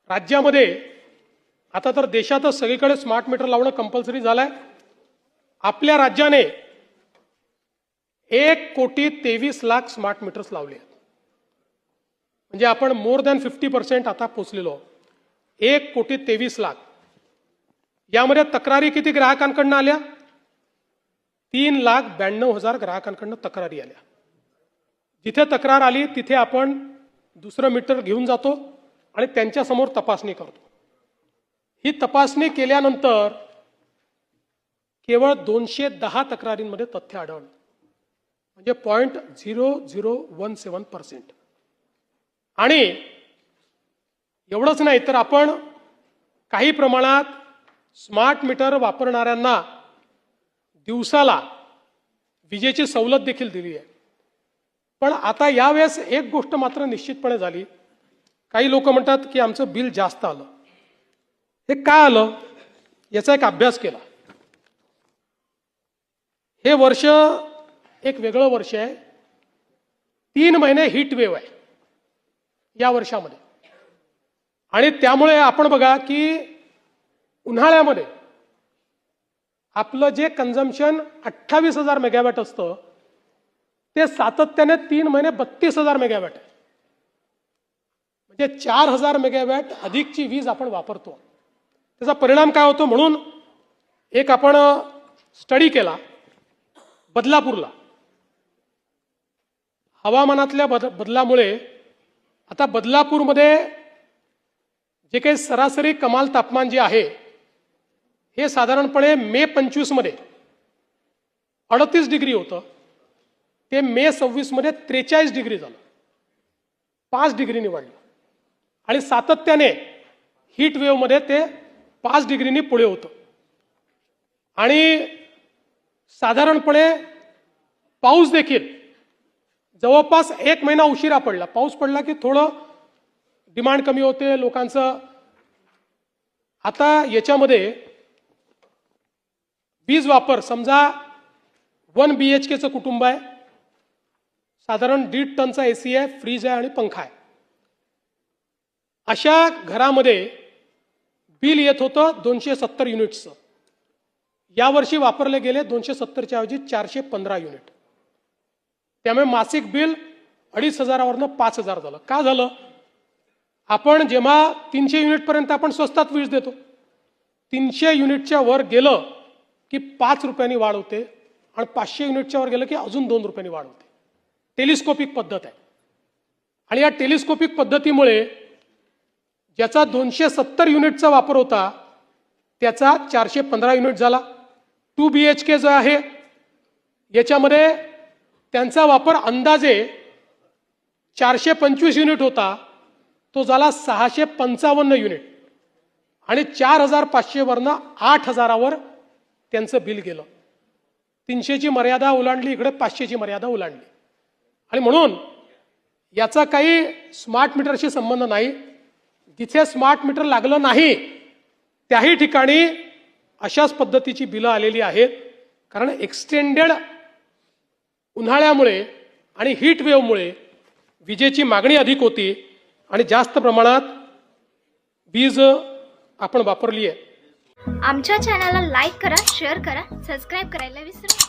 राज्यामध्ये आता तर देशातच सगळीकडे स्मार्ट मीटर लावणं कंपल्सरी झालंय। आपल्या राज्याने 1,23,00,000 स्मार्ट मीटर्स लावले आहेत। म्हणजे आपण मोर दॅन 50% आता पोहोचलेलो आहोत। 1,23,00,000 यामध्ये तक्रारी किती ग्राहकांकडून आल्या? 3,92,000 ग्राहकांकडून तक्रारी आल्या। जिथे तक्रार आली तिथे आपण दुसरं मीटर घेऊन जातो आणि त्यांच्या समोर तपासणी करतो। ही तपासणी केल्यानंतर केवळ 210 तक्रारींमध्ये तथ्य आढळलं, म्हणजे 0.0017%। आणि एवढंच नाही तर आपण काही प्रमाणात स्मार्ट मीटर वापरणाऱ्यांना दिवसाला विजेची सवलत देखील दिली आहे। पण आता यावेळेस एक गोष्ट मात्र निश्चितपणे झाली, काही लोक म्हणतात की आमचं बिल जास्त आलं। हे का आलं याचा एक अभ्यास केला। हे वर्ष एक वेगळं वर्ष आहे। 3 महिने हीट वेव्ह आहे या वर्षामध्ये, आणि त्यामुळे आपण बघा की उन्हाळ्यामध्ये आपलं जे कंझम्पशन 28,000 मेगावॅट असतं ते सातत्याने 3 महिने 32,000 मेगावॅट आहे। म्हणजे 4,000 मेगावॅट अधिकची वीज आपण वापरतो। त्याचा परिणाम काय होतो? म्हणून एक आपण स्टडी केला बदलापूरला। हवामानातल्या बदलामुळे आता बदलापूरमध्ये जे काही सरासरी कमाल तापमान जे आहे हे साधारणपणे मे 25 मध्ये 38 डिग्री होतं, ते मे 26 मध्ये 43 डिग्री झालं, 5 डिग्रीनी वाढलं। आणि सातत्याने हीट वेव्ह मध्ये ते 5 डिग्रीनी पुढे होतं। आणि साधारणपणे पाऊस देखील जवळपास 1 महिना उशिरा पडला। पाऊस पडला की थोडं डिमांड कमी होते लोकांचं। आता याच्यामध्ये वीज वापर समजा 1 BHKचं कुटुंब आहे, साधारण 1.5 टनचा AC आहे, फ्रीज आहे आणि पंखा आहे। अशा घरामध्ये बिल येत होतं 270 युनिट्सचं। यावर्षी वापरले गेले 270च्या ऐवजी 415 युनिट। त्यामुळे मासिक बिल 2,500 वरनं 5,000 झालं। का झालं? आपण जेव्हा 300 युनिट पर्यंत आपण स्वस्तात वीज देतो, 300 युनिटच्या वर गेलं की 5 रुपयांनी वाढ होते, आणि 500 युनिटच्या वर गेलं की अजून 2 रुपयांनी वाढ होते। टेलिस्कोपिक पद्धत आहे। आणि या टेलिस्कोपिक पद्धतीमुळे ज्याचा 270 युनिटचा वापर होता त्याचा 415 युनिट झाला। 2 BHK जो आहे याच्यामध्ये त्यांचा वापर अंदाजे 425 युनिट होता, तो झाला 655 युनिट, आणि 4,500 वरनं 8,000वर त्यांचं बिल गेलं। 300ची मर्यादा ओलांडली, इकडे 500ची मर्यादा ओलांडली। आणि म्हणून याचा काही स्मार्ट मीटरशी संबंध नाही। जिथे स्मार्ट मीटर लागलं नाही त्याही ठिकाणी अशाच पद्धतीची बिलं आलेली आहेत। कारण एक्सटेंडेड उन्हाळ्यामुळे आणि हीट वेव्हमुळे विजेची मागणी अधिक होती आणि जास्त प्रमाणात वीज आपण वापरली आहे। आमच्या चॅनलला लाईक करा, शेअर करा, सबस्क्राईब करायला विसरू नका।